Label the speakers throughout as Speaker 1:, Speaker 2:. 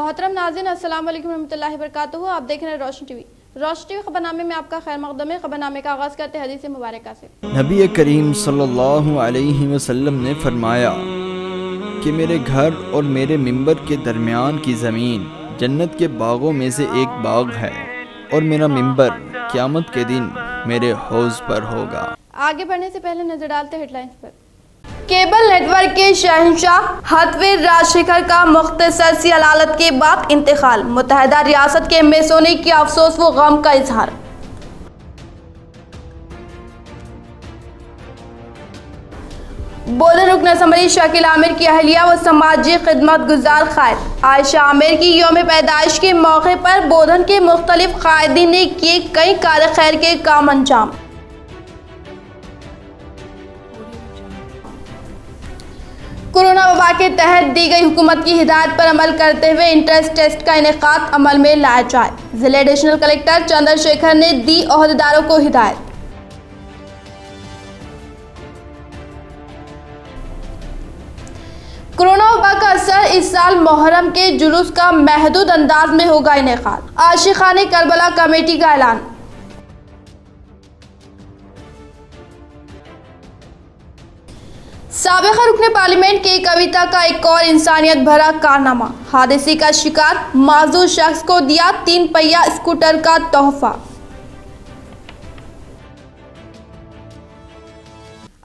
Speaker 1: मोहतरम नाज़रीन, अस्सलाम वालेकुम रहमतुल्लाहि व बरकातुहू। आप देख रहे हैं रोशन टीवी। रोशन टीवी खबरनामे में आपका खैर मक़दम है। खबरनामे का आगाज़ करते हैं हदीस मुबारका से।
Speaker 2: नबी करीम सल्लल्लाहु अलैहि वसल्लम ने फरमाया कि मेरे घर और मेरे मिंबर के दरमियान की ज़मीन जन्नत के बागों में से एक बाग है और मेरा मिंबर क़यामत के दिन मेरे हौज़ पर होगा।
Speaker 1: आगे बढ़ने से पहले नजर डालते हैं हेडलाइंस पर। केबल नेटवर्क के शहंशाह हथवीर राजशेखर का मुख्तसर सी अलालत के बाद इंतकाल। मुत्तहदा रियासत के एमएसओ ने किया अफसोस व गम का इजहार। बोधन रुकन असम्बली शाकिल आमिर की अहलिया व समाजी खिदमत गुजार कायद। आयशा आमिर की यौम पैदाइश के मौके पर बोधन के मुख्तलिफ कायदीन ने किए कई कार खैर के काम अंजाम। कोरोना वबा के तहत दी गई हुकूमत की हिदायत पर अमल करते हुए इंट्रेंस टेस्ट का इनेकाद अमल में लाया जाए। जिला एडिशनल कलेक्टर चंद्रशेखर ने दी ओहदेदारों को हिदायत। कोरोना वबा का असर इस साल मुहर्रम के जुलूस का महदूद अंदाज में होगा इनेकाद। आशिकाने करबला कमेटी का ऐलान। साबिका रुकने पार्लियामेंट की कविता का एक और इंसानियत भरा कारनामा। हादसे का शिकार माजूर शख्स को दिया 3 पहिया स्कूटर का तोहफा।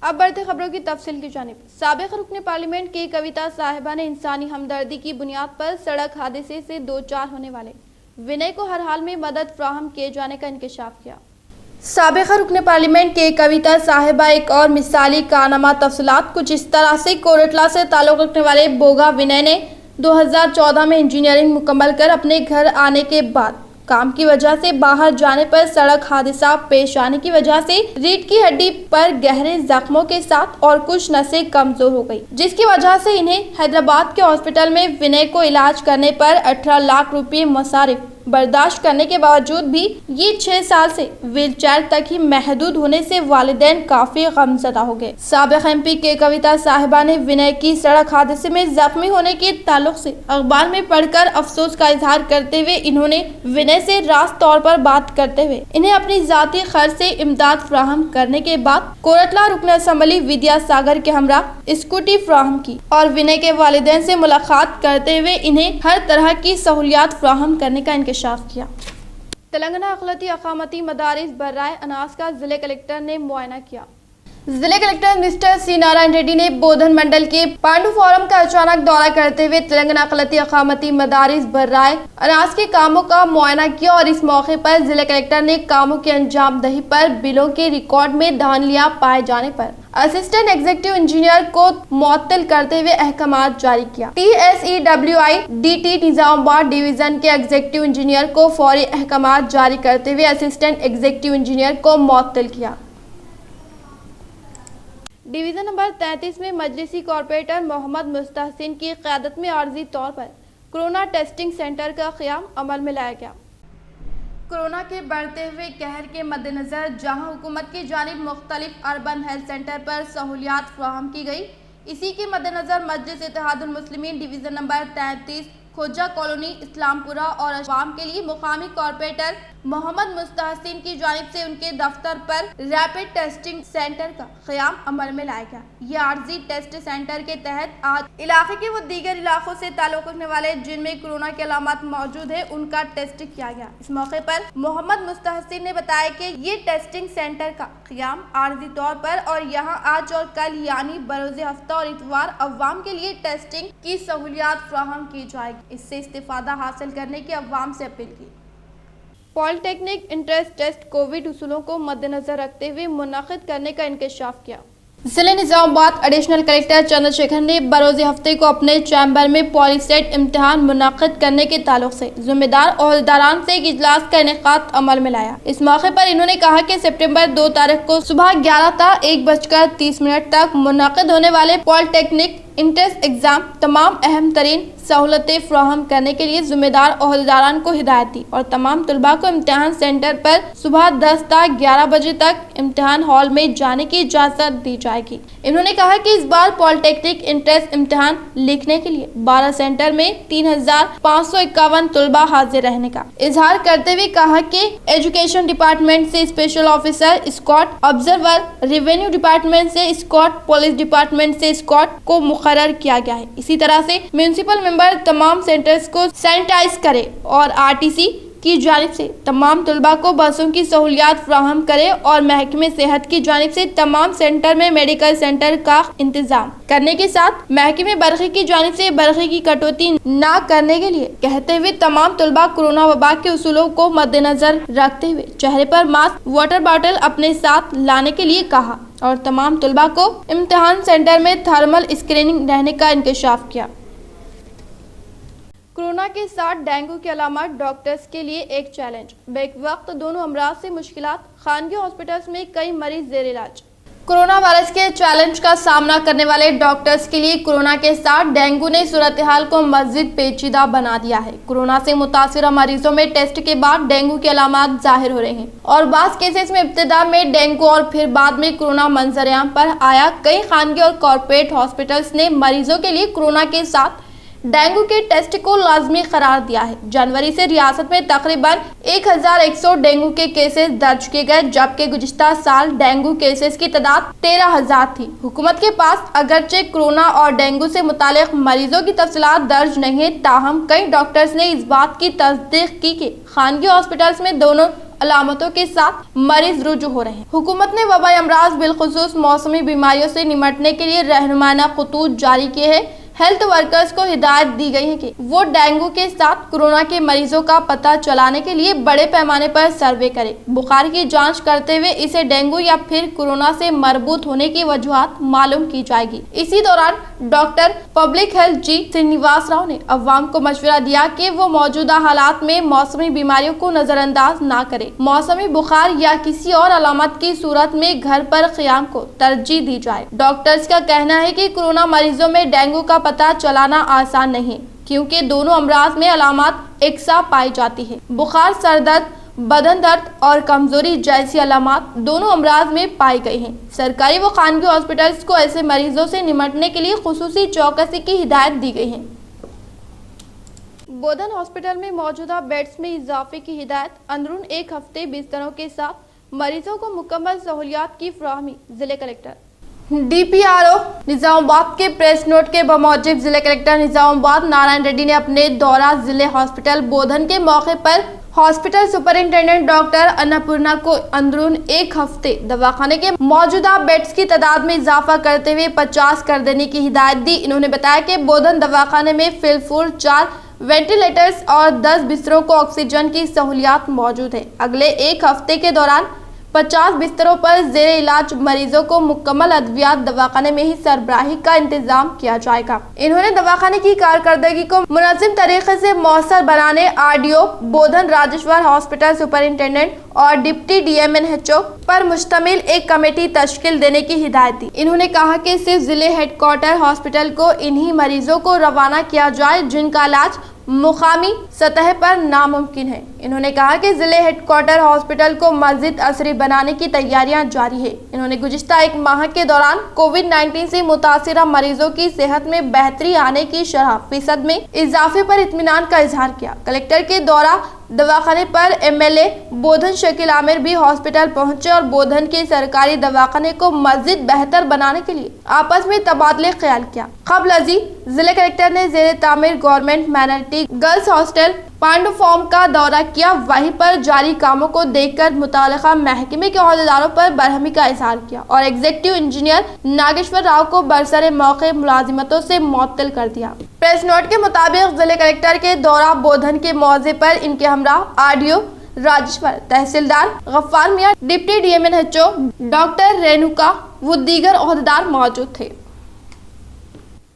Speaker 1: अब बढ़ते खबरों की तफसील की जानिब। साबिका रुकने पार्लियामेंट की कविता साहिबा ने इंसानी हमदर्दी की बुनियाद पर सड़क हादसे से 2-4 होने वाले विनय को हर हाल में मदद फराहम किए जाने का इंकशाफ किया। साबिका रुकने पार्लियामेंट के कविता साहिबा एक और मिसाली कारनामा। तफसीलात कुछ इस तरह से कोरटला से ताल्लुक़ रखने वाले बोगा विनय ने 2014 में इंजीनियरिंग मुकम्मल कर अपने घर आने के बाद काम की वजह से बाहर जाने पर सड़क हादसा पेश आने की वजह से रीढ़ की हड्डी पर गहरे जख्मों के साथ और कुछ नसें कमजोर हो गई, जिसकी वजह से इन्हें हैदराबाद के हॉस्पिटल में विनय को इलाज करने पर 18 लाख रुपए मसारिफ बर्दाश्त करने के बावजूद भी ये 6 साल से व्हीलचेयर तक ही महदूद होने से वालिदैन काफी गमज़दा हो गए। साबिक़ एमपी के कविता साहिबा ने विनय की सड़क हादसे में जख्मी होने के ताल्लुक से अखबार में पढ़कर अफसोस का इजहार करते हुए इन्होंने विनय से रास्त तौर पर बात करते हुए इन्हें अपनी जाती खर्च से इमदाद फराहम करने के बाद कोरटला रुकन असम्बली विद्यासागर के हमरा स्कूटी फराहम की और विनय के वालिदैन से मुलाकात करते हुए इन्हें हर तरह की सहूलियात फराहम करने का इंकशाफ किया। तेलंगाना अखिलती अकामती मदारिस बर्राए अनास का जिले कलेक्टर ने मुआयना किया। जिले कलेक्टर मिस्टर सी नारायण रेड्डी ने बोधन मंडल के पांडु फोरम का अचानक दौरा करते हुए तेलंगाना अखिलती अकामती मदारिस बर्राए अनास के कामों का मुआयना किया और इस मौके पर जिले कलेक्टर ने कामों की अंजाम दही पर बिलों के रिकॉर्ड में धांधलियां पाए जाने पर असिस्टेंट एग्जीक्यूटिव इंजीनियर को मुअत्तल करते हुए अहकामात जारी किया। TSEWI DT निजामाबाद डिवीजन के एग्जीक्यूटिव इंजीनियर को फौरी अहकामात जारी करते हुए असिस्टेंट एग्जीक्यूटिव इंजीनियर को मुअत्तल किया। डिवीजन नंबर 33 में मजलिसी कॉर्पोरेटर मोहम्मद मुस्तहसिन की क़यादत में आर्जी तौर पर कोरोना टेस्टिंग सेंटर का क़याम अमल में लाया गया। कोरोना के बढ़ते हुए कहर के मद्देनज़र जहां हुकूमत की जानिब मुख्तलिफ अर्बन हेल्थ सेंटर पर सहूलियात फराहम की गई, इसी के मद्देनज़र मजलिस इत्तेहादुल मुस्लिमीन डिवीज़न नंबर 33 खोजा कॉलोनी इस्लामपुरा और अवाम के लिए मुकामी कॉर्पोरेटर मोहम्मद मुस्तहसिन की जानिब से उनके दफ्तर पर रैपिड टेस्टिंग सेंटर का क़याम अमल में लाया गया। यह आर्जी टेस्ट सेंटर के तहत आज इलाके के वो दीगर इलाकों से ताल्लुक़ रखने वाले जिनमें कोरोना के अलामात मौजूद है उनका टेस्ट किया गया। इस मौके पर मोहम्मद मुस्तहसिन ने बताया कि ये टेस्टिंग सेंटर का क़याम आर्जी तौर पर और यहाँ आज और कल यानी बरोज़ हफ्ता और इतवार अवाम के लिए टेस्टिंग की सहूलियात फराहम की जाएगी। इससे इस्तिफादा हासिल करने की अवाम से अपील की। पॉलिटेक्निक इंट्रेंस टेस्ट कोविड उसूलों को मद्देनजर रखते हुए मुनाकिद करने का इंकशाफ किया। जिले निजामाबाद एडिशनल कलेक्टर चंद्रशेखर ने बरोज़ हफ्ते को अपने चैम्बर में पॉलीसेट इम्तिहान मुनाकिद करने के ताल्लुक से जिम्मेदार ओहदेदारान से एक इजलास का इनेकाद अमल में लाया। इस मौके पर इन्होंने कहा कि सितंबर 2 तारीख को सुबह 11 ता 1:30 तक मुनाकिद होने वाले पॉलिटेक्निक इंट्रेंस एग्जाम तमाम अहम तरीन सहूलतें फराहम करने के लिए जिम्मेदार ओहदेदारान को हिदायत दी और तमाम तलबा को इम्तिहान सेंटर पर सुबह 10 से 11 बजे तक इम्तिहान हॉल में जाने की इजाज़त दी जाएगी। इन्होंने कहा कि इस बार पॉलिटेक्निक इंट्रेंस इम्तिहान लिखने के लिए 12 सेंटर में 3,551 तलबा हाजिर रहने का इजहार करते हुए कहा कि एजुकेशन डिपार्टमेंट से special officer, squad observer, revenue department से स्क्वाड, पुलिस डिपार्टमेंट से स्क्वाड को मुकर्रर किया गया है। इसी तरह से म्युनिसिपल मेंबर तमाम सेंटर्स को सैनिटाइज करे और आरटीसी की जानिब से तमाम तलबा को बसों की सहूलियात फ्राहम करे और महकमे सेहत की जानिब से तमाम सेंटर में मेडिकल सेंटर का इंतजाम करने के साथ महकमे बरक़ी की जानिब से बरक़ी की कटौती न करने के लिए कहते हुए तमाम तलबा कोरोना वबा के उसूलों को मद्देनजर रखते हुए चेहरे पर मास्क, वाटर बॉटल अपने साथ लाने के लिए कहा और तमाम तलबा को इम्तिहान सेंटर में थर्मल स्क्रीनिंग रहने का इंकशाफ किया। कोरोना के साथ डेंगू की अलामत डॉक्टर्स के लिए एक चैलेंज। बेक वक्त दोनों अमराज से मुश्किलात, खानगी हॉस्पिटल्स में कई मरीज जेर इलाज। कोरोना वायरस के चैलेंज का सामना करने वाले डॉक्टर्स के लिए कोरोना के साथ डेंगू ने सूरत हाल को मज़ीद पेचीदा बना दिया है। कोरोना से मुतासिर मरीजों में टेस्ट के बाद डेंगू की अलामत जाहिर हो रही हैं और बाज़ केसेस में इब्तिदा में डेंगू और फिर बाद में कोरोना मंजर-ए-आम पर आया। कई खानगी और कॉर्पोरेट हॉस्पिटल्स ने मरीजों के लिए कोरोना के साथ डेंगू के टेस्ट को लाजमी करार दिया है। जनवरी से रियासत में तकरीबन 1100 डेंगू के केसेस दर्ज किए गए, जबकि गुज़िश्ता साल डेंगू केसेस की तादाद 13,000 थी। हुकूमत के पास अगरचे कोरोना और डेंगू से मुतालिक मरीजों की तफसीलात दर्ज नहीं है, ताहम कई डॉक्टर्स ने इस बात की तस्दीक की कि खानगी हॉस्पिटल्स में दोनों अलामतों के साथ मरीज रुजू हो रहे हैं। हुकूमत ने वबाई अमराज बिलखुसूस मौसमी बीमारियों से निमटने के लिए रहनुमाना खतूत जारी किए हैं। हेल्थ वर्कर्स को हिदायत दी गई है कि वो डेंगू के साथ कोरोना के मरीजों का पता चलाने के लिए बड़े पैमाने पर सर्वे करें। बुखार की जांच करते हुए इसे डेंगू या फिर कोरोना से मरबूत होने की वजूहात मालूम की जाएगी। इसी दौरान डॉक्टर पब्लिक हेल्थ जी श्रीनिवास राव ने अवाम को मशवरा दिया कि वो मौजूदा हालात में मौसमी बीमारियों को नजरअंदाज ना करें। मौसमी बुखार या किसी और अलामत की सूरत में घर पर क़याम को तरजीह दी जाए। डॉक्टर्स का कहना है कि कोरोना मरीजों में डेंगू का पता चलाना आसान नहीं, क्योंकि दोनों अमराज में अलामत एक सा पाई जाती है। बुखार, सर दर्द, बदन दर्द और कमजोरी जैसी अलामत दोनों अमराज में पाई गई हैं। सरकारी व खानगी हॉस्पिटल्स को ऐसे मरीजों से निमटने के लिए खुसूसी चौकसी की हिदायत दी गई है। बोधन हॉस्पिटल में मौजूदा बेड्स में इजाफे की हिदायत, अंदरून एक हफ्ते बिस्तरों के साथ मरीजों को मुकम्मल सहूलियात की फराहमी। जिले कलेक्टर DPRO निजामाबाद के प्रेस नोट के बमौजिब जिले कलेक्टर निजामाबाद नारायण रेड्डी ने अपने दौरा जिले हॉस्पिटल बोधन के मौके पर हॉस्पिटल सुपरिंटेंडेंट डॉक्टर अन्नपूर्णा को अंदरून एक हफ्ते दवाखाने के मौजूदा बेड्स की तादाद में इजाफा करते हुए 50 कर देने की हिदायत दी। इन्होंने बताया कि बोधन दवाखाने में फिलफूल 4 वेंटिलेटर्स और 10 बिस्तरों को ऑक्सीजन की सहूलियात मौजूद है। अगले एक हफ्ते के दौरान 50 बिस्तरों पर जेर इलाज मरीजों को मुकम्मल अद्वियात दवाखाने में ही सरबराही का इंतजाम किया जाएगा। इन्होंने दवाखाने की कारकर्दगी को मुनज़्ज़म तरीके से मौसर बनाने RDO बोधन राजेश्वर हॉस्पिटल सुपरिंटेंडेंट और डिप्टी DMNHO पर मुश्तमिल एक कमेटी तश्कील देने की हिदायत दी। इन्होंने कहा कि सिर्फ जिले हेडक्वार्टर हॉस्पिटल को इन्हीं मरीजों को रवाना किया जाए जिनका इलाज मुकामी सतह पर नामुमकिन है। इन्होंने कहा कि जिले हेडक्वार्टर हॉस्पिटल को मज़ीद असरी बनाने की तैयारियां जारी है। इन्होंने गुज़िश्ता एक माह के दौरान कोविड-19 से मुतासिरा मरीजों की सेहत में बेहतरी आने की शरह फीसद में इजाफे पर इत्मीनान का इजहार किया। कलेक्टर के दौरा दवाखाने पर MLA बोधन शकील आमिर भी हॉस्पिटल पहुंचे और बोधन के सरकारी दवाखाने को मज़ीद बेहतर बनाने के लिए आपस में तबादले ख्याल किया। क़ब्ल अज़ी जिले कलेक्टर ने ज़ेरे तामीर government minority girls hostel Pandu form का दौरा किया। वहीं पर जारी कामों को देखकर मुतालिका महकमे के अहदेदारों पर बरहमी का इजहार किया और एग्जीक्यूटिव इंजीनियर नागेश्वर राव को बरसरे मौके मुलाजिमतों से मुअत्तल कर दिया। प्रेस नोट के मुताबिक जिले कलेक्टर के दौरा बोधन के मौजे पर इनके हमरा RDO राजेश्वर, तहसीलदार गफ्फार मियां, डिप्टी DMNHO डॉक्टर रेणुका व दीगर अहदेदार मौजूद थे।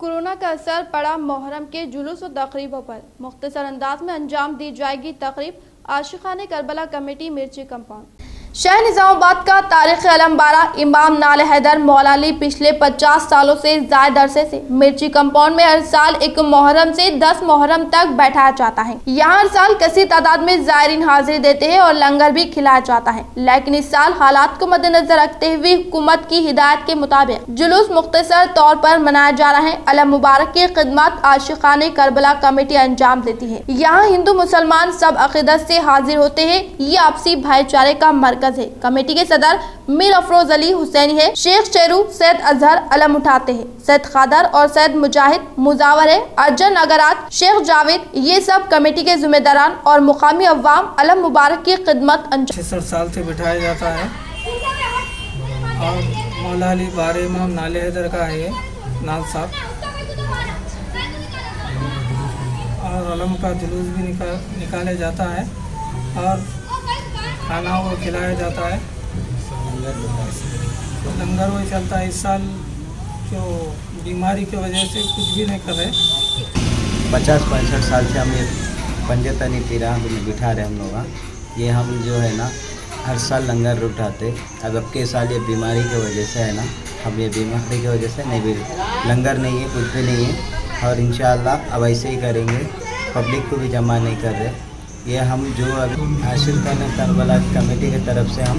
Speaker 1: कोरोना का असर पड़ा मुहर्रम के जुलूस व तकरीबों पर, मुख्तसर अंदाज में अंजाम दी जाएगी तकरीब। आशिकाने करबला कमेटी मिर्ची कंपाउंड। शहर निजामाबाद का तारीख अलमबारा इमाम नाले हैदर मौला अली पिछले 50 सालों से जायद अरसे से मिर्ची कंपाउंड में हर साल 1 मुहर्रम से 10 मुहर्रम तक बैठाया जाता है। यहाँ हर साल कसी तादाद में जायरीन हाजिरी देते हैं और लंगर भी खिलाया जाता है, लेकिन इस साल हालात को मद्देनजर रखते हुए हुकूमत की हिदायत के मुताबिक जुलूस मुख्तसर तौर पर मनाया जा रहा है। अलम मुबारक की खिदमत आशिकाने करबला कमेटी अंजाम देती है। यहाँ हिंदू मुसलमान सब अकीदत से हाजिर होते हैं। ये आपसी भाईचारे का मरकज है। कमेटी के सदर मीर अफरोज अली हुसैनी है। शेख शेरू सैयद अजहर अलम उठाते हैं। सैयद खादर और सैयद मुजाहिद मुजावर है। अर्जन अगरात शेख जावेद ये सब कमेटी के जिम्मेदारान और मुकामी अवाम अलम मुबारक की खिदमत अंजाम
Speaker 3: 66 साल से बिठाया जाता है और मौला अली बारे इमाम नाले हैदर का है नाल साहब, और अलम का जुलूस भी निकाला जाता है और खाना वो खिलाया जाता है। लंगर वो चलता है। इस साल जो बीमारी की वजह से कुछ भी नहीं कर रहे।
Speaker 4: 50-65 साल से हम ये पंजतनी पीरा में बिठा रहे हम लोग। ये हम जो है ना हर साल लंगर उठाते। अब के साल ये बीमारी की वजह से है ना, हम ये बीमारी की वजह से नहीं भी लंगर नहीं है, कुछ भी नहीं है। और इंशाअल्लाह अब ऐसे ही करेंगे, पब्लिक को भी जमा नहीं कर रहे। ये हम जो अभी हासिल करने करबला कमेटी की तरफ से हम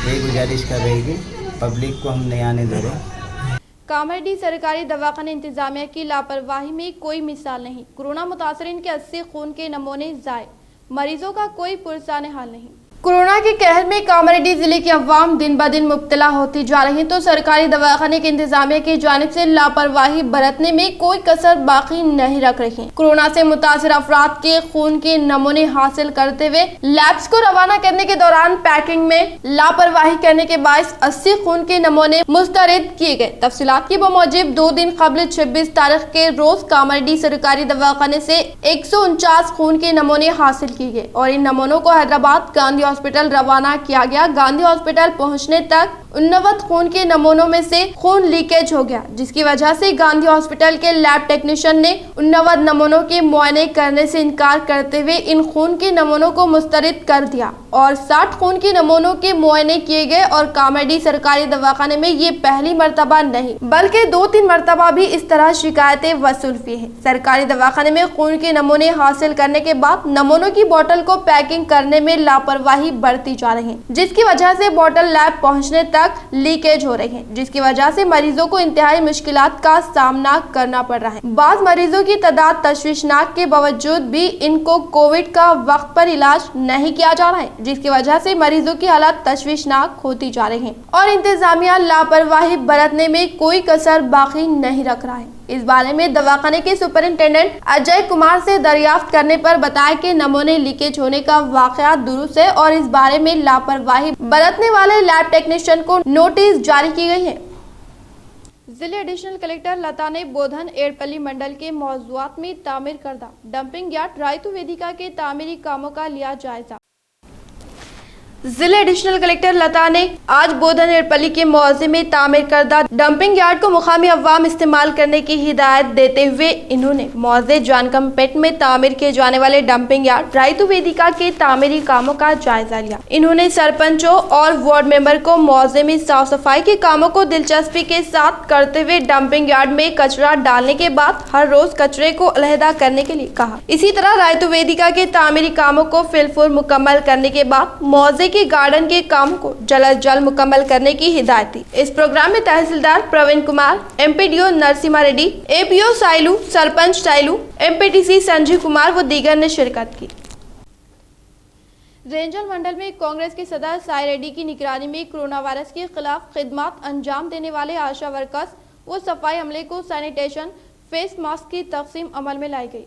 Speaker 4: यही गुजारिश कर रहे हैं कि पब्लिक को हम नहीं आने दे रहे।
Speaker 1: कामरेड्डी सरकारी दवाखाना इंतजामिया की लापरवाही में कोई मिसाल नहीं। कोरोना मुतासरीन के 80 खून के नमूने जाए, मरीजों का कोई पुरसाने हाल नहीं। कोरोना के कहर में कामरेड्डी जिले की अवाम दिन ब दिन मुब्तला होती जा रही है, तो सरकारी दवाखाने के इंतजामिया की जानिब से लापरवाही बरतने में कोई कसर बाकी नहीं रख रही है। कोरोना से मुतासिर अफराद के खून के नमूने हासिल करते हुए लैब्स को रवाना करने के दौरान पैकिंग में लापरवाही करने के बायस 80 खून के नमूने मुस्तरद किए गए। तफसीलात के बमूजिब 2 दिन कबल 26 तारीख के रोज कामरेड्डी सरकारी दवाखाने से 149 खून के नमूने हासिल किए गए और इन नमूनों को हैदराबाद गांधी हॉस्पिटल रवाना किया गया। गांधी हॉस्पिटल पहुंचने तक 89 खून के नमूनों में से खून लीकेज हो गया, जिसकी वजह से गांधी हॉस्पिटल के लैब टेक्नीशियन ने 89 नमूनों के मुआयने करने से इनकार करते हुए इन खून के नमूनों को मुस्तरद कर दिया और 60 खून के नमूनों के मुआयने किए गए। और कामरेड्डी सरकारी दवाखाने में ये पहली मरतबा नहीं बल्कि 2-3 मरतबा भी इस तरह शिकायतें वसूल हुई है। सरकारी दवाखाने में खून के नमूने हासिल करने के बाद नमूनों की बोतल को पैकिंग करने में लापरवाही बरती जा रही है, जिसकी वजह से बोतल लैब पहुंचने तक लीकेज हो रही है, जिसकी वजह से मरीजों को इंतहाई मुश्किलात का सामना करना पड़ रहा है। बाज़ मरीजों की तादाद तशवीशनाक के बावजूद भी इनको कोविड का वक्त पर इलाज नहीं किया जा रहा है, जिसकी वजह से मरीजों की हालत तशवीशनाक होती जा रही है और इंतजामिया लापरवाही बरतने में कोई कसर बाकी नहीं रख रहा है। इस बारे में दवाखाने के सुपरिंटेंडेंट अजय कुमार से दरियाफ्त करने पर बताया कि नमूने लीकेज होने का वाकया दुरुस्त है और इस बारे में लापरवाही बरतने वाले लैब टेक्नीशियन को नोटिस जारी की गई है। जिले एडिशनल कलेक्टर लता ने बोधन एड़पल्ली मंडल के मौजूआत में तामीर करदा डंपिंग यार्ड रायतु वेदिका के तामीरी कामों का लिया जायजा। जिले एडिशनल कलेक्टर लता ने आज बोधन एड़पल्ली के मौजे में तामीर करदा डंपिंग यार्ड को मुकामी अवाम इस्तेमाल करने की हिदायत देते हुए इन्होंने मौजे जानकमपेट में तामीर किए जाने वाले डंपिंग यार्ड रायतु वेदिका के तामीरी कामों का जायजा लिया। इन्होंने सरपंचों और वार्ड मेंबर को मौजे में साफ सफाई के कामों को दिलचस्पी के साथ करते हुए डंपिंग यार्ड में कचरा डालने के बाद हर रोज कचरे को अलहदा करने के लिए कहा। इसी तरह रायतु वेदिका के तामीरी कामों को फिलफुल मुकम्मल करने के बाद मौजे के गार्डन के काम को जल्द मुकम्मल करने की हिदायत दी। इस प्रोग्राम में तहसीलदार Praveen Kumar, MPDO Narasimha Reddy, APO Sailu, sarpanch Sailu, MPTC Sanjeev Kumar व दीगर ने शिरकत की। रेंजल मंडल में कांग्रेस के सदर साई रेड्डी की निगरानी में कोरोना वायरस के खिलाफ खिदमत अंजाम देने वाले आशा वर्कर्स व सफाई अमले को सैनिटेशन फेस मास्क की तकसीम अमल में लाई गई।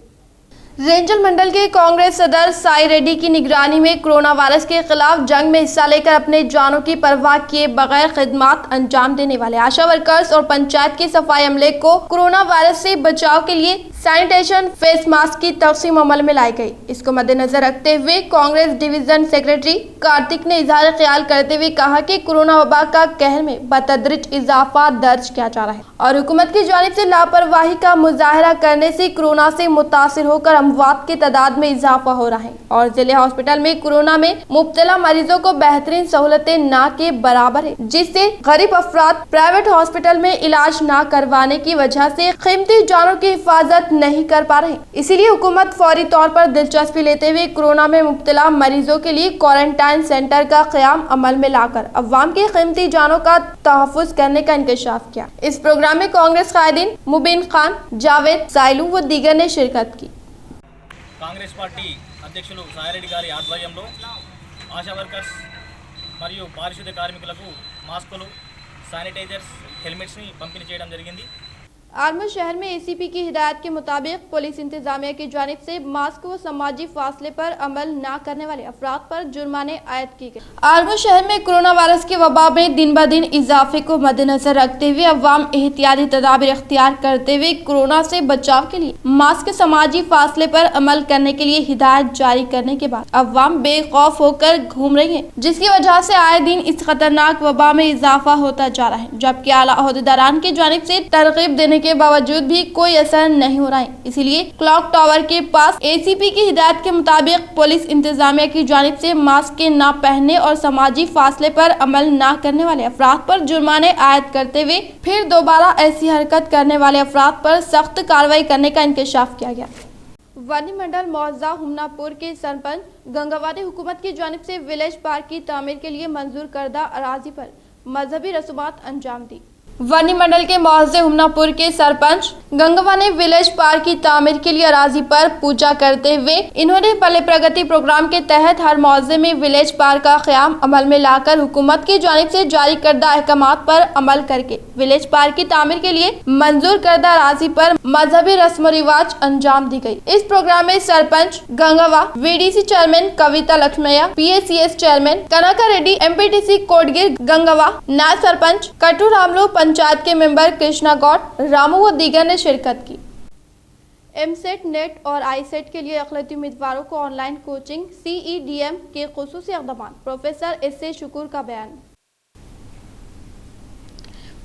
Speaker 1: रेंजल मंडल के कांग्रेस सदर साई रेड्डी की निगरानी में कोरोना वायरस के खिलाफ जंग में हिस्सा लेकर अपने जानों की परवाह किए बगैर खिदमत अंजाम देने वाले आशा वर्कर्स और पंचायत के सफाई अमले को कोरोना वायरस से बचाव के लिए सैनिटेशन फेस मास्क की तकसीम अमल में लाई गई। इसको मद्देनजर रखते हुए कांग्रेस डिवीजन सेक्रेटरी कार्तिक ने इजहार ख्याल करते हुए कहा कि कोरोना वबा का कहर में बतदरीज इजाफा दर्ज किया जा रहा है और हुकूमत की जानिब से लापरवाही का मुजाहरा करने से कोरोना से मुतासिर होकर अमवात की तादाद में इजाफा हो रहा है और जिले हॉस्पिटल में कोरोना में मुब्तला मरीजों को बेहतरीन सहूलतें न के बराबर है, जिससे गरीब अफराद प्राइवेट हॉस्पिटल में इलाज न करवाने की वजह से कीमती जानों की हिफाजत नहीं कर पा रहे। इसीलिए हुकूमत फौरी तौर पर दिलचस्पी लेते हुए कोरोना में मुब्तला मरीजों के लिए क्वारंटाइन सेंटर का क़याम अमल में लाकर अवाम की कीमती जानों का तहफ़्फ़ुज़ करने का इंकशाफ किया। इस प्रोग्राम में कांग्रेस कायदीन मुबीन खान, जावेद, साइलू व दीगर ने शिरकत की।
Speaker 5: कांग्रेस पार्टी అధ్యక్షులు సాయిరెడ్డి గారి ఆధ్వర్యంలో ఆశా వర్కర్స్ మరియు పారిశుద్ధ్య కార్మికులకు మాస్కులు, శానిటైజర్స్, హెల్మెట్స్ని పంపిణీ చేయడం జరిగింది।
Speaker 1: आलमर शहर में एसीपी की हिदायत के मुताबिक पुलिस इंतजामिया की जानिब से मास्क व समाजी फासले पर अमल न करने वाले अफराद पर जुर्माने आयद किए गए। आलमर शहर में कोरोना वायरस के वबा में दिन ब दिन इजाफे को मद्देनजर रखते हुए अवाम एहतियाती तदाबीर इख्तियार करते हुए कोरोना से बचाव के लिए मास्क, समाजी फासले पर अमल करने के लिए हिदायत जारी करने के बाद अवाम बेखौफ होकर घूम रही है, जिसकी वजह से आए दिन इस खतरनाक वबा में इजाफा होता जा रहा है, जबकि आला ओहदेदारान की जानिब से तरगीब देने के बावजूद भी कोई असर नहीं हो रहा है। इसीलिए क्लॉक टावर के पास एसीपी की हिदायत के मुताबिक पुलिस इंतजामिया की जानिब से मास्क के न पहनने और समाजी फासले पर अमल न करने वाले अफराद पर जुर्माने आयद करते हुए फिर दोबारा ऐसी हरकत करने वाले अफराद पर सख्त कार्रवाई करने का इंकशाफ किया गया। वनी मंडल मौजा हुमनापुर के सरपंच गंगावा ने हुकूमत की जानिब से विलेज पार्क की तामीर के लिए मंजूर करदा अराजी पर मजहबी रसूमात अंजाम दी। वनी मंडल के मौजे हुमनापुर के सरपंच गंगवा ने विलेज पार्क की तामीर के लिए अराजी पर पूजा करते हुए इन्होंने पले प्रगति प्रोग्राम के तहत हर मौजे में विलेज पार्क का क़याम अमल में लाकर हुकूमत की जानिब से जारी करदा अहकामात पर अमल करके विलेज पार्क की तामीर के लिए मंजूर करदा अराजी पर मजहबी रस्म रिवाज अंजाम दी गई। इस प्रोग्राम में सरपंच गंगवा, वीडीसी चेयरमैन कविता लक्ष्मैया, पीएसीएस चेयरमैन कनका रेड्डी, एमपीटीसी कोटगिर गंगवा, नायब सरपंच कटू रामलू, पंचायत के मेंबर कृष्णा गौड़, रामू व दीगर ने शिरकत की। एमसेट, नेट और आईसेट के लिए अखिलती उम्मीदवारों को ऑनलाइन कोचिंग, CEDM के खुसूसी इक़दामात, प्रोफेसर एस.ए. शकूर का बयान।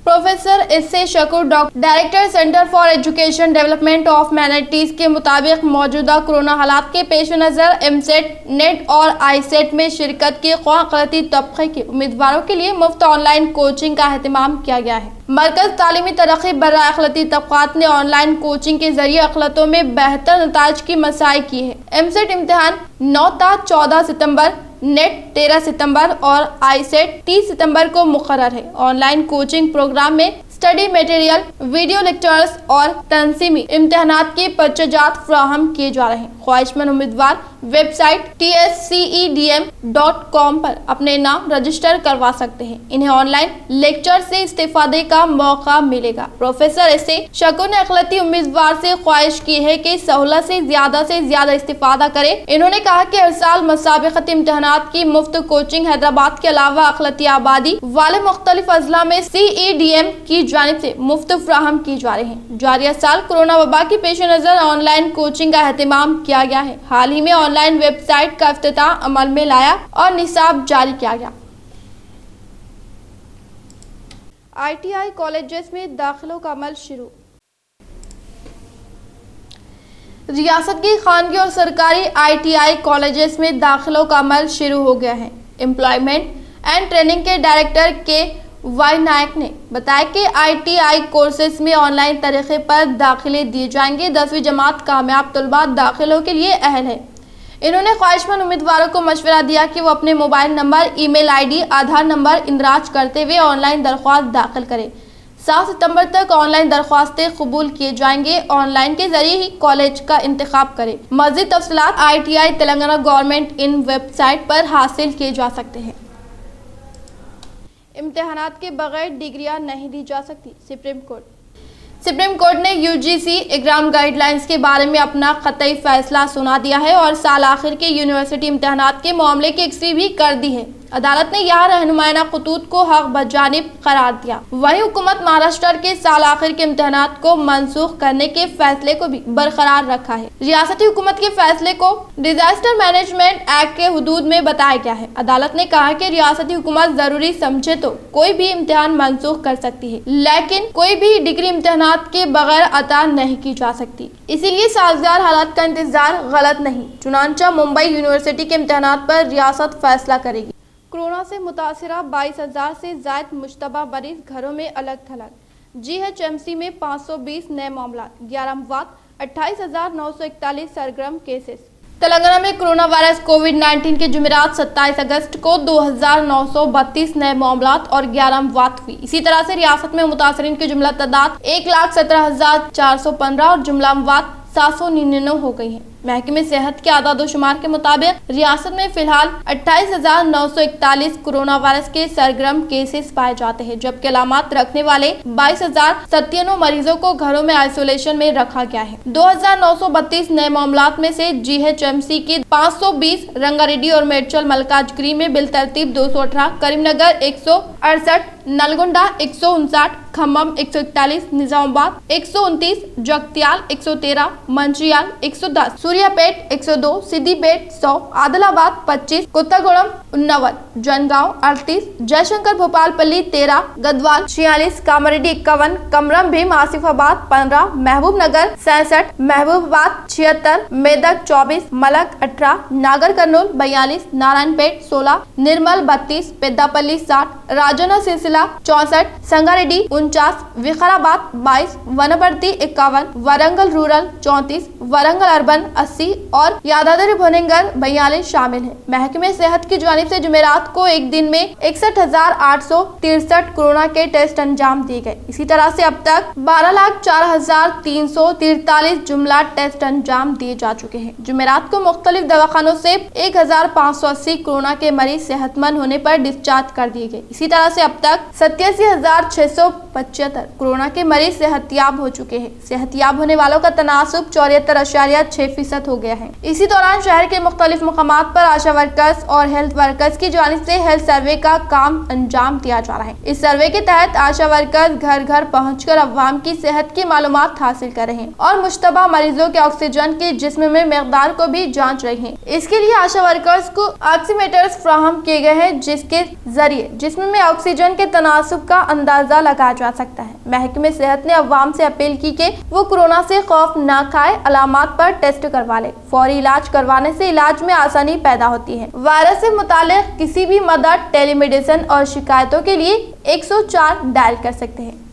Speaker 1: Professor S A. Shakoor director centre for education development of minorities के मुताबिक मौजूदा कोरोना हालात के पेश नज़र एमसेट, नेट और आईसेट में शिरकत के क़वाती तबक़े के उम्मीदवारों के लिए मुफ्त ऑनलाइन कोचिंग का अहतमाम किया गया है। मरकज़ तालीमी तरक्की बर्राए अखिलती तबक़ात ने ऑनलाइन कोचिंग के जरिए अखिलतों में बेहतर नताइज की मसाई की है। एमसेट इम्तिहान 9 ता 14 सितम्बर, नेट 13 सितंबर और आईसेट 30 सितंबर को मुकर्रर है। ऑनलाइन कोचिंग प्रोग्राम में स्टडी मटेरियल, वीडियो लेक्चर्स और तंजीमी इम्तिहानात के पर्चाजात फ्राहम किए जा रहे हैं। ख्वाहिशमंद उम्मीदवार वेबसाइट tscedm.com पर अपने नाम रजिस्टर करवा सकते हैं। इन्हें ऑनलाइन लेक्चर से इस्तेफादे का मौका मिलेगा। Professor S A. शकूर ने अखिलती उम्मीदवार से ख्वाहिश की है कि सहूलत से ज्यादा इस्तेफादा करे। इन्होंने कहा कि हर साल मुसाबिकती इम्तिहानात की मुफ्त कोचिंग हैदराबाद के अलावा अखिलती आबादी वाले मुख्तलिफ अजला में CEDM की जानिब से मुफ्त फ्राहम की जा रही है। जारिया साल कोरोना वबा की पेश नज़र ऑनलाइन कोचिंग का एहतमाम किया गया है। हाल ही में ऑनलाइन वेबसाइट का इफ्तिताह अमल में लाया और निसाब जारी किया गया। ITI कॉलेजेस में दाखिलों का अमल शुरू। रियासत की खानगी और सरकारी ITI कॉलेजेस में दाखिलों का अमल शुरू हो गया है। एम्प्लॉयमेंट एंड ट्रेनिंग के डायरेक्टर के वाई नायक ने बताया कि ITI कोर्सेज में ऑनलाइन तरीके पर दाखिले दिए जाएंगे। 10वीं जमात कामयाब तलबा दाखिलों के लिए अहल है। इन्होंने ख्वाहिशमंद उम्मीदवारों को मशवरा दिया कि वो अपने मोबाइल नंबर, ईमेल ID, आधार नंबर इंदराज करते हुए ऑनलाइन दरख्वास्त दाखिल करें। 7 सितंबर तक ऑनलाइन दरख्वास्तें कबूल किए जाएंगे। ऑनलाइन के जरिए ही कॉलेज का इंतखाब करें। मज़ीद तफसीलात ITI Telangana government in website पर हासिल किए जा सकते हैं। इम्तिहानात के बगैर डिग्रियां नहीं दी जा सकती। सुप्रीम कोर्ट ने UGC एग्जाम गाइडलाइंस के बारे में अपना क़तई फैसला सुना दिया है और साल आखिर के यूनिवर्सिटी इम्तिहानात के मामले की एक्सरी भी कर दी है। अदालत ने यहाँ रहनुमाना खतूत को हक बजानिब करार दिया। वहीं हुकूमत महाराष्ट्र के साल आखिर के इम्तिहानात को मनसूख करने के फैसले को भी बरकरार रखा है। रियासती हुकूमत के फैसले को डिजास्टर मैनेजमेंट एक्ट के हुदूद में बताया गया है। अदालत ने कहा कि रियासती हुकूमत जरूरी समझे तो कोई भी इम्तिहान मनसूख कर सकती है, लेकिन कोई भी डिग्री इम्तिहानात के बगैर अता नहीं की जा सकती। इसीलिए साजगार हालात का इंतजार गलत नहीं, चुनांचा मुंबई यूनिवर्सिटी के इम्तिहानात पर रियासत फैसला करेगी। कोरोना से मुतासिरा 22,000 से ज्यादा मुश्तबा मरीज घरों में अलग थलग। GHMC में 520 नए मामला, 11 अमवात, 28,941 सरगर्म केसेस। तेलंगाना में कोरोना वायरस कोविड-19 के जुमेरात 27 अगस्त को 2,932 नए मामला और 11 अमवात हुई। इसी तरह से रियासत में मुतासरीन की जुमला तादाद 1,17,415 और जुमला अमवात 799 हो गई है। महकमे सेहत के आदादोशुमार के मुताबिक रियासत में फिलहाल 28,941 कोरोना वायरस के सरगर्म केसेस पाए जाते हैं, जबकि अलामत रखने वाले 22,097 मरीजों को घरों में आइसोलेशन में रखा गया है। 2,932 नए मामला में से GHMC की 520, रंगारेड्डी और मेडचल मलकाजगिरी में बिलतरतीब 218, करीमनगर 168, नलगोंडा 159, खम्मम 141, निजामाबाद 129, जगतियाल 113, मंचियाल 110, सूर्यापेट 102, सिद्दीपेट 100, आदिलाबाद 25, कोत्तागुड़म 89, जनगांव 38, जयशंकर भोपालपल्ली 13, गदवाल 46, कामारेड्डी 51, कमरम भीम आसिफाबाद 15, महबूब नगर 67, महबूबाबाद 76, मेदक 24, मलक 18, नागर कर्नूल 42, नारायणपेट 16, निर्मल 32, पेद्दापल्ली 60, राजन्ना सिलसिला 64, संगारेड्डी 49, विकाराबाद 22, वनपर्ती 51, वरंगल रूरल 34, वरंगल अर्बन 80 और यादाद्री भुवनेश्वर 42 शामिल है। महकमे सेहत की जानिब से जुमेरात को एक दिन में 61,863 कोरोना के टेस्ट अंजाम दिए गए। इसी तरह से अब तक 12,04,343 जुमला टेस्ट अंजाम दिए जा चुके हैं। जुमेरात को मुख्तलिफ दवाखानों से 1,580 कोरोना के मरीज सेहतमंद होने पर डिस्चार्ज कर दिए गए। इसी तरह से अब तक 87,675 कोरोना के मरीज सेहतियाब हो चुके हैं। सेहतियाब होने वालों का तनासुब 74.6% हो गया है। इसी दौरान शहर के मुख्तलिफ मुकामात पर आशा वर्कर्स और हेल्थ वर्कर्स की जानिब से हेल्थ सर्वे का काम अंजाम दिया जा रहा है। इस सर्वे के तहत आशा वर्कर्स घर घर पहुंचकर अवाम की सेहत की मालूमात हासिल कर रहे हैं और मुश्तबा मरीजों के ऑक्सीजन के जिस्म में मकदार को भी जांच रहे हैं। इसके लिए आशा वर्कर्स को ऑक्सीमीटर्स फराहम किए गए हैं, जिसके जरिए जिस्म में ऑक्सीजन के तनासुब का अंदाजा लगाया जा सकता है। महकमे सेहत ने अवाम से अपील की कि वो कोरोना से खौफ न खाए, अलामात पर टेस्ट करवा ले। फौरी इलाज करवाने से इलाज में आसानी पैदा होती है। वायरस से मुतालिक किसी भी मदद, टेलीमेडिसिन और शिकायतों के लिए 104 डायल कर सकते हैं।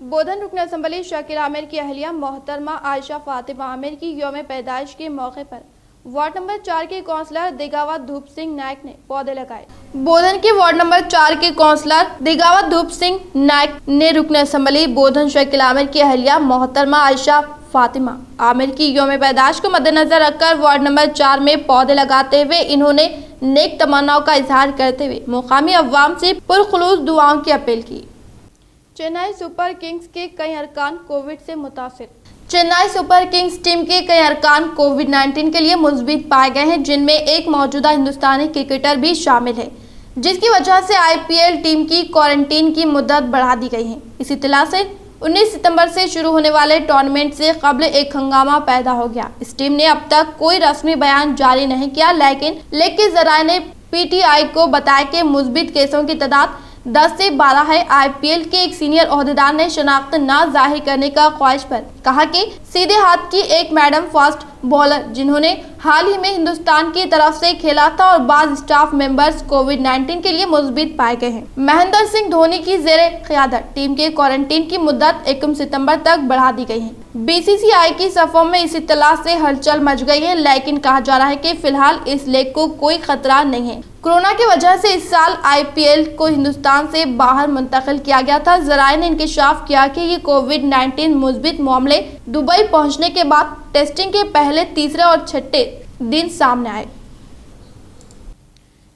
Speaker 1: बोधन रुकन असम्बली शकील आमिर की अहलिया मोहतरमा आयशा फातिमा आमिर की यौम पैदाइश के मौके पर वार्ड नंबर 4 के काउंसलर दिगावत धूप सिंह नायक ने पौधे लगाए। बोधन के वार्ड नंबर 4 के काउंसलर दिगावत धूप सिंह नायक ने रुकन असम्बली बोधन शकील आमिर की अहलिया मोहतरमा आयशा फातिमा आमिर की यौम पैदाइश को मद्देनजर रखकर वार्ड नंबर 4 में पौधे लगाते हुए इन्होंने नेक तमन्नाओं का इजहार करते हुए मुकामी अवाम से पुरखुलूस दुआओं की अपील की। चेन्नई सुपर किंग्स के कई अरकान कोविड से मुतासिर। चेन्नई सुपर किंग्स टीम के कई अरकान कोविड-19 के लिए मुस्बित पाए गए हैं, जिनमें एक मौजूदा हिंदुस्तानी क्रिकेटर भी शामिल है, जिसकी वजह से IPL टीम की क्वारंटीन की मुद्दत बढ़ा दी गई है। इसी इत्तला से 19 सितंबर से शुरू होने वाले टूर्नामेंट से कबल एक हंगामा पैदा हो गया। इस टीम ने अब तक कोई रस्मी बयान जारी नहीं किया, लेकिन लीग के जराये ने PTI को बताया कि मुस्बित केसों की तादाद 10 से 12 है। IPL के एक सीनियर ओहदेदार ने शनाख्त ना जाहिर करने का ख्वाहिश पर कहा कि सीधे हाथ की एक मैडम फास्ट बॉलर जिन्होंने हाल ही में हिंदुस्तान की तरफ से खेला था और बाज स्टाफ मेंबर्स कोविड-19 के लिए मुस्बित पाए गए हैं। महेंद्र सिंह धोनी की जेरे क़यादत टीम के क्वारंटीन की मुद्दत 21 सितंबर तक बढ़ा दी गई है। BCCI की सफ़ों में इस इत्तला से हलचल मच गई है, लेकिन कहा जा रहा है कि फिलहाल इस लीग को कोई खतरा नहीं है। कोरोना की वजह से इस साल IPL को हिंदुस्तान से बाहर मुंतकिल किया गया था। जराये ने इंकशाफ किया कि ये कोविड-19 मुस्बित मामले दुबई पहुंचने के बाद टेस्टिंग के पहले तीसरे और छठे दिन सामने आए।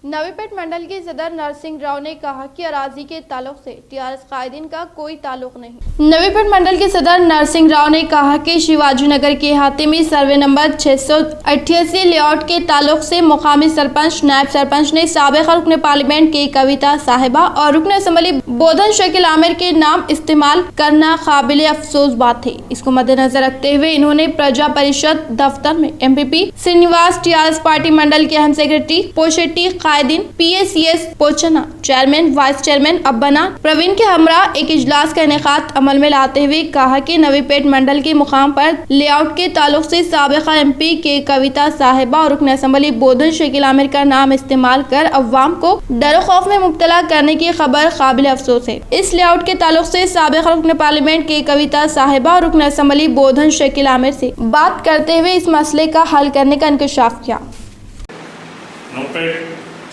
Speaker 1: नवीपेट मंडल के सदर नरसिंह राव ने कहा कि अराजी के ताल्लुक से टीआरएस कायदीन का कोई ताल्लुक नहीं। नवीपेट मंडल के सदर नरसिंह राव ने कहा कि शिवाजी नगर के अहाते में सर्वे नंबर 688 लेआउट के ताल्लुक से मुकामी सरपंच नायब सरपंच ने साबिक रुकन पार्लियामेंट के कविता साहिबा और रुकन असम्बली बोधन शकील आमिर के नाम इस्तेमाल करना काबिल अफसोस बात थी। इसको मद्देनजर रखते हुए इन्होंने प्रजा परिषद दफ्तर में MPP Srinivas, TRS party mandal के अहम सेक्रेटरी पोशेट्टी कायदीन, PACS Pochana, chairman, vice chairman Abbana Praveen के हमरा एक इजलास का इनेकाद अमल में लाते हुए कहा कि नवीपेट मंडल के मुकाम पर लेआउट के ताल्लुक से साबिका एमपी के कविता साहिबा और रुकन असम्बली बोधन शकील आमिर का नाम इस्तेमाल कर अवाम को डर खौफ में मुब्तला करने की खबर काबिल अफसोस है। इस लेआउट के ताल्लुक से साबिका रुकन पार्लियामेंट के कविता साहिबा और रुकन असम्बली बोधन शकील आमिर से बात करते हुए इस मसले का हल करने का इंकशाफ किया।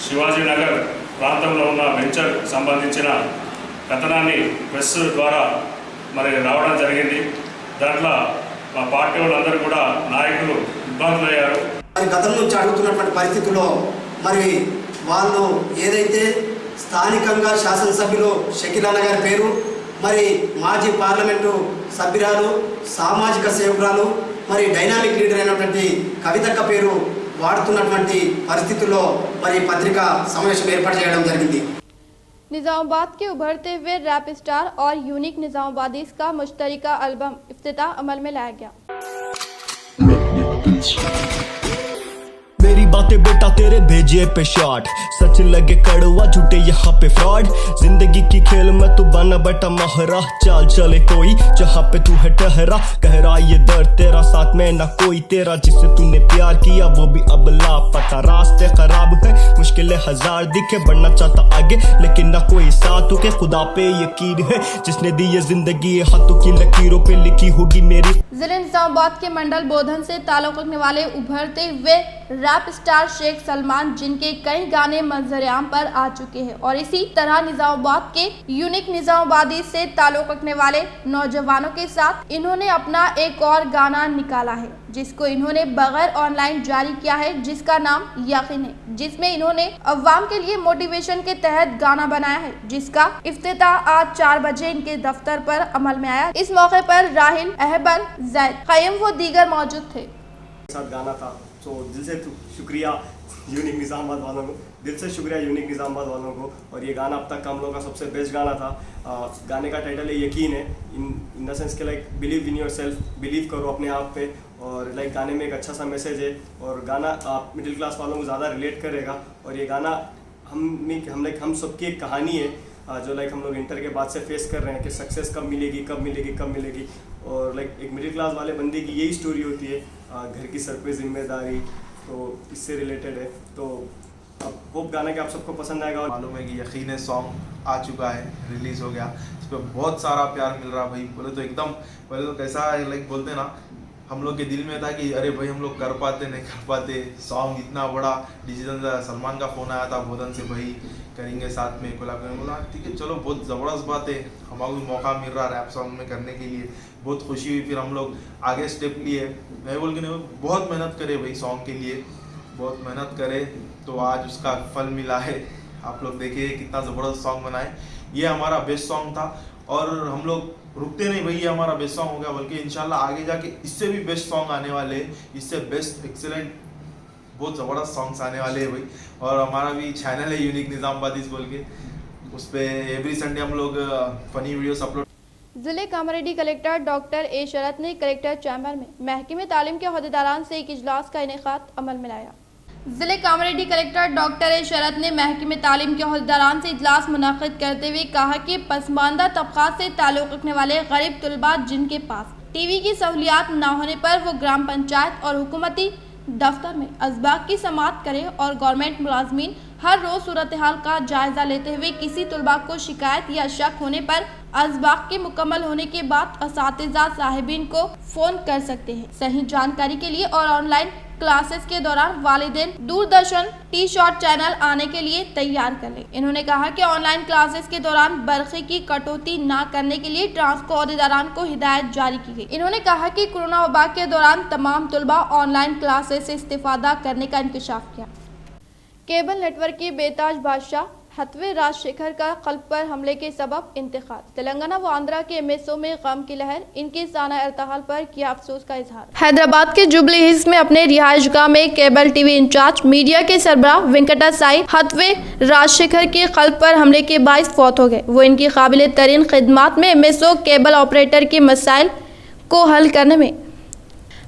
Speaker 6: శివాజీ నగర్ ప్రాంతంలో ఉన్న వెంచర్ సంబంధించిన కథనాన్ని ప్రెస్ ద్వారా మరి రావడం జరిగింది। దాంట్లో మా పార్టీ వాళ్ళందరూ కూడా నాయకులు ఇబ్బందులయ్యారు।
Speaker 7: మరి గతం నుంచి అడుగుతున్నటువంటి పరిస్థితుల్లో మరి వాళ్ళు ఏదైతే స్థానికంగా శాసనసభ్యులు షకీలన్న గారి పేరు, మరి మాజీ పార్లమెంటు సభ్యురాలు, సామాజిక సేవకురాలు, మరి డైనామిక్ లీడర్ అయినటువంటి కవితక్క పేరు వాడుతున్నటువంటి పరిస్థితుల్లో మరి పత్రికా సమావేశం ఏర్పాటు చేయడం జరిగింది।
Speaker 1: निजामाबाद के उभरते हुए रैप स्टार और यूनिक निजामाबादीज का मुश्तरका एल्बम इफ्तिताह अमल में लाया गया।
Speaker 8: मेरी बातें बेटा तेरे भेजे पे शॉट, सच लगे कड़वा झूठे यहाँ पे फ्रॉड। जिंदगी की खेल में तू बना बेटा महरा, चाल चले कोई जहाँ पे तू है ठहरा। कह रहा ये दर्द तेरा साथ में ना कोई तेरा, जिससे तूने प्यार किया वो भी अब लापता। रास्ते खराब है, मुश्किलें हजार दिखे, बढ़ना चाहता आगे लेकिन ना कोई साथ के। खुदा पे यकीन है जिसने दी ये जिंदगी, हाथों की लकीरों पे लिखी होगी मेरी।
Speaker 1: जिले निजामाबाद के मंडल बोधन से ताल्लुक रखने वाले उभरते हुए रैप स्टार शेख सलमान, जिनके कई गाने मंजर-ए-आम पर आ चुके हैं, और इसी तरह निजामाबाद के यूनिक निजामाबादी से ताल्लुक रखने वाले नौजवानों के साथ इन्होंने अपना एक और गाना निकाला है, जिसको इन्होंने बगैर ऑनलाइन जारी किया है, जिसका नाम यकीन है, जिसमें इन्होंने अवाम के लिए मोटिवेशन के तहत गाना बनाया है, जिसका इफ्तिताह आज 4 बजे इनके दफ्तर पर अमल में आया। इस मौके पर राहिल, अहबर, जैद, कयम व दीगर मौजूद थे।
Speaker 9: साथ गाना था, तो दिल से शुक्रिया यूनिक निज़ामाबाद वालों को, दिल से शुक्रिया यूनिक निज़ामाबाद वालों को। और ये गाना अब तक का हम लोग का सबसे बेस्ट गाना था। गाने का टाइटल है यकीन है, इन द सेंस के like believe in your self, believe करो अपने आप पे। और लाइक गाने में एक अच्छा सा मैसेज है, और गाना आप मिडिल क्लास वालों को ज़्यादा रिलेट करेगा। और ये गाना हम सबकी एक कहानी है, जो लाइक हम लोग इंटर के बाद से फेस कर रहे हैं कि सक्सेस कब मिलेगी कब मिलेगी कब मिलेगी। और लाइक एक मिडिल क्लास वाले बंदे की यही स्टोरी होती है, घर की सर पे जिम्मेदारी, तो इससे रिलेटेड है। तो अब होप गाना कि आप सबको पसंद आएगा। और
Speaker 10: मालूम है कि यकीन है सॉन्ग आ चुका है, रिलीज़ हो गया, इस पर बहुत सारा प्यार मिल रहा भाई। बोले तो एकदम पहले तो कैसा लाइक बोलते ना, हम लोग के दिल में था कि अरे भाई हम लोग कर पाते नहीं कर पाते। सॉन्ग इतना बड़ा डिसीजन था, सलमान का फ़ोन आया था बोधन से, भाई करेंगे साथ में कोलैब करेंगे। बोला ठीक है चलो, बहुत ज़बरदस्त बात है, हमारे को मौका मिल रहा रैप सॉन्ग में करने के लिए, बहुत खुशी हुई। फिर हम लोग आगे स्टेप लिए, मैं बोल के नहीं, बहुत मेहनत करे भाई सॉन्ग के लिए, बहुत मेहनत करे, तो आज उसका फल मिला है। आप लोग देखिए कितना ज़बरदस्त सॉन्ग बनाए। ये हमारा बेस्ट सॉन्ग था, और हम लोग रुकते नहीं भाई, ये हमारा बेस्ट सॉन्ग हो गया, बल्कि इंशाल्लाह आगे जाके इससे भी बेस्ट सॉन्ग आने वाले हैं, इससे बेस्ट एक्सेलेंट बहुत ज़बरदस्त सॉन्ग्स आने वाले हैं भाई। और हमारा भी चैनल है यूनिक निज़ामाबादीज बोल के, उस पर एवरी संडे हम लोग फ़नी वीडियोस अपलोड।
Speaker 1: जिले कामारेड्डी कलेक्टर डॉक्टर ए शरत ने कलेक्टर चैम्बर में महकमे तालीम के अहदेदारान से एक इजलास का इनेकाद अमल में लाया। जिले कामारेड्डी कलेक्टर डॉक्टर ए शरत ने महकमे तालीम के अहदेदारान से इजलास मुनाकिद करते हुए कहा कि पसमानदा तबकात से ताल्लुक़ रखने वाले गरीब तलबा जिनके पास टीवी की सहूलियात न होने पर वो ग्राम पंचायत और हुकूमती दफ्तर में असबाक की समाअत करें, और गवर्नमेंट मुलाजमीन हर रोज़ सूरत हाल का जायज़ा लेते हुए किसी तलबा को शिकायत या शक होने पर असबाक के मुकम्मल होने के बाद असातिज़ा साहिबीन को फ़ोन कर सकते हैं। सही जानकारी के लिए और ऑनलाइन क्लासेस के दौरान वालिदैन दूरदर्शन टी-शॉर्ट चैनल आने के लिए तैयार कर लें। इन्होंने कहा कि ऑनलाइन क्लासेस के दौरान बरक़े की कटौती न करने के लिए ट्रांसको अहदेदारान को हिदायत जारी की गई। इन्होंने कहा कि कोरोना वबा के दौरान तमाम तलबा ऑनलाइन क्लासेस से इस्तिफादा करने का इंकशाफ किया। केबल नेटवर्क के बेताज बादशाह हथवे राजशेखर का कल्ब पर हमले के सबब इंतकाल। तेलंगाना व आंध्रा के एमएसओ में गम की लहर, इनके साना इर्तहाल पर किया अफसोस का इजहार। हैदराबाद के जुबली हिल्स में अपने रिहायशगाह में केबल टीवी इंचार्ज मीडिया के सरबराह वेंकटा साई हथवे राजशेखर के कल्ब पर हमले के बाइस फौत हो गए। वो इनकी काबिल तरीन खिदमात में एमएसओ केबल ऑपरेटर के मसाइल को हल करने में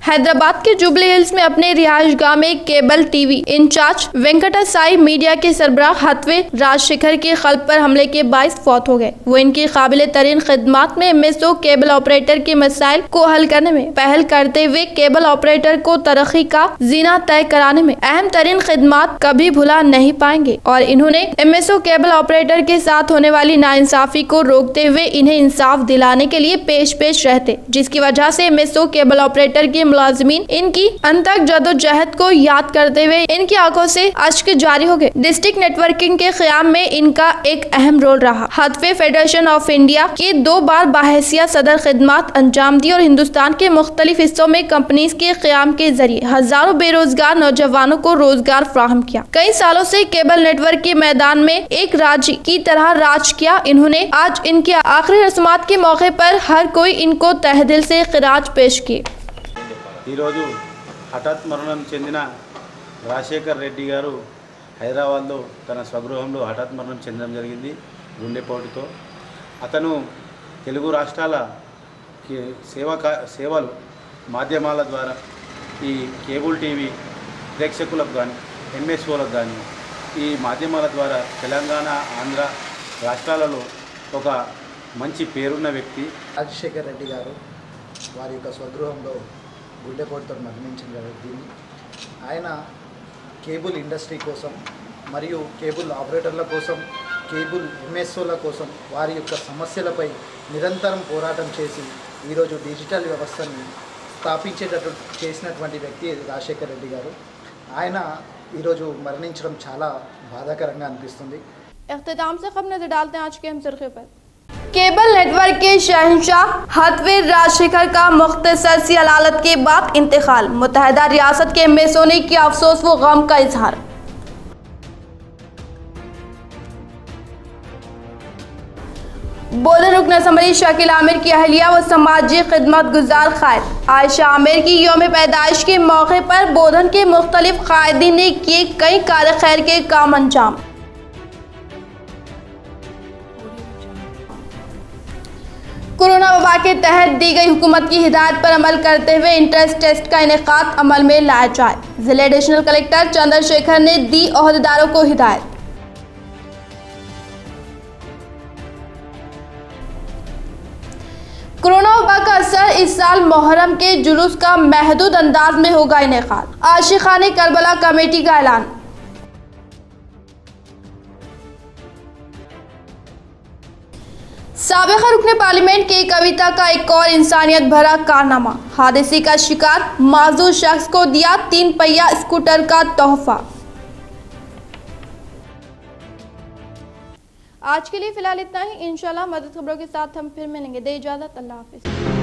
Speaker 1: हैदराबाद के जुबली हिल्स में अपने रिहायशगाह में cable TV in charge Venkata Sai media के सरबराह हथवे राजशेखर के कल्ब पर हमले के बाइस फौत हो गए। वो इनकी काबिल तरीन खिदमात में एमएसओ केबल ऑपरेटर के मसाइल को हल करने में पहल करते हुए केबल ऑपरेटर को तरक्की का जीना तय कराने में अहम तरीन खिदमात कभी भुला नहीं पाएंगे और इन्होंने एमएसओ केबल ऑपरेटर के साथ होने वाली नाइंसाफी को रोकते हुए इन्हें इंसाफ दिलाने के लिए पेश रहते, जिसकी वजह से एमएसओ केबल ऑपरेटर के मुलाजिमीन इनकी अनथक जदोजहद को याद करते हुए इनकी आंखों से अश्क जारी हो गए। डिस्ट्रिक्ट नेटवर्किंग के क़याम में इनका एक अहम रोल रहा। हथवे फेडरेशन ऑफ इंडिया के 2 बार बाहैसियत सदर खिदमत अंजाम दी और हिंदुस्तान के मुख्तलिफ हिस्सों में कंपनीज के क़याम के जरिए हजारों बेरोजगार नौजवानों को रोजगार फराहम किया। कई सालों से केबल नेटवर्क के मैदान में एक राजी की तरह राज किया। इन्होंने आज इनके आखिरी रस्मात के मौके पर हर कोई इनको तहे दिल से खिराज पेश किए।
Speaker 11: ఈరోజు హఠాత్ మరణం చెందిన రాజశేఖర్ రెడ్డి గారు హైదరాబాద్లో తన స్వగృహంలో హఠాత్ మరణం చెందడం జరిగింది గుండెపోటుతో. అతను తెలుగు రాష్ట్రాల సేవలు మాధ్యమాల ద్వారా ఈ కేబుల్ టీవీ ప్రేక్షకులకు కానీ ఎంఎస్ఓలకు కానీ ఈ మాధ్యమాల ద్వారా తెలంగాణ ఆంధ్ర రాష్ట్రాలలో ఒక మంచి పేరున్న వ్యక్తి.
Speaker 12: రాజశేఖర్ రెడ్డి గారు వారి యొక్క స్వగృహంలో గుండెపోటుతో మరణించిన దీన్ని ఆయన కేబుల్ ఇండస్ట్రీ కోసం మరియు కేబుల్ ఆపరేటర్ల కోసం కేబుల్ ఎంఎస్ఓల కోసం వారి యొక్క సమస్యలపై నిరంతరం పోరాటం చేసి ఈరోజు డిజిటల్ వ్యవస్థని స్థాపించేటట్టు చేసినటువంటి వ్యక్తి రాజశేఖర్ రెడ్డి గారు. ఆయన ఈరోజు మరణించడం చాలా బాధాకరంగా అనిపిస్తుంది.
Speaker 1: इख्तिताम से खबर नजर डालते हैं आज के हम सुर्खी पर। केबल नेटवर्क के शहंशाह हथवे राजशेखर का मुख्तसर सी अदालत के बाद इंतकाल। मुत्तहदा रियासत के एमएसओ ने किया अफसोस व गम का इजहार। बोधन रुकन असम्बली शकील आमिर की अहलिया व समाजी खिदमत गुजार कायद आयशा आमिर की यौम पैदाइश के मौके पर बोधन के मुख्तलिफ कायदीन ने किए कई कार खैर के काम अंजाम। कोरोना वबा के तहत दी गई हुकूमत की हिदायत पर अमल करते हुए इंट्रेंस टेस्ट का इनेकाद अमल में लाया जाए। जिला एडिशनल कलेक्टर चंद्रशेखर ने दी ओहदेदारों को हिदायत। कोरोना वबा का असर इस साल मुहर्रम के जुलूस का महदूद अंदाज में होगा इनेकाद। आशिकाने करबला कमेटी का ऐलान। साबिक़ा रुकने पार्लियामेंट की कविता का एक और इंसानियत भरा कारनामा। हादसे का शिकार माजूर शख्स को दिया 3 पहिया स्कूटर का तोहफा। आज के लिए फिलहाल इतना ही। इंशाल्लाह मज़ीद खबरों के साथ हम फिर मिलेंगे। दे इजाज़त, अल्लाह हाफ़िज़।